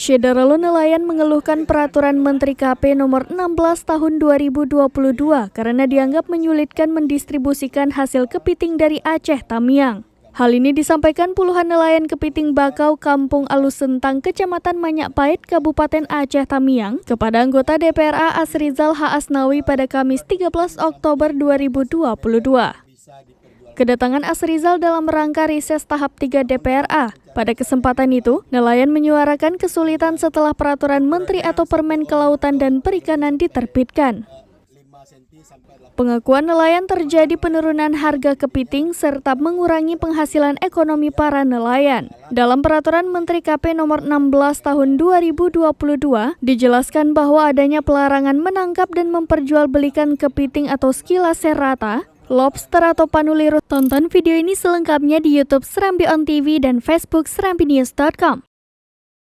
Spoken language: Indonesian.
Syederalo nelayan mengeluhkan peraturan Menteri KP nomor 16 tahun 2022 karena dianggap menyulitkan mendistribusikan hasil kepiting dari Aceh Tamiang. Hal ini disampaikan puluhan nelayan kepiting bakau Kampung Alus Sentang, Kecamatan Manyakpait, Kabupaten Aceh Tamiang kepada anggota DPRA Asrizal H. Asnawi pada Kamis 13 Oktober 2022. Kedatangan Asrizal dalam rangka rises tahap 3 DPRA. Pada kesempatan itu, nelayan menyuarakan kesulitan setelah peraturan Menteri atau Permen Kelautan dan Perikanan diterbitkan. Pengakuan nelayan terjadi penurunan harga kepiting serta mengurangi penghasilan ekonomi para nelayan. Dalam peraturan Menteri KP nomor 16 tahun 2022, dijelaskan bahwa adanya pelarangan menangkap dan memperjualbelikan kepiting atau skila serrata, lobster atau panulirut. Tonton video ini selengkapnya di YouTube Serambi On TV dan Facebook serambinews.com.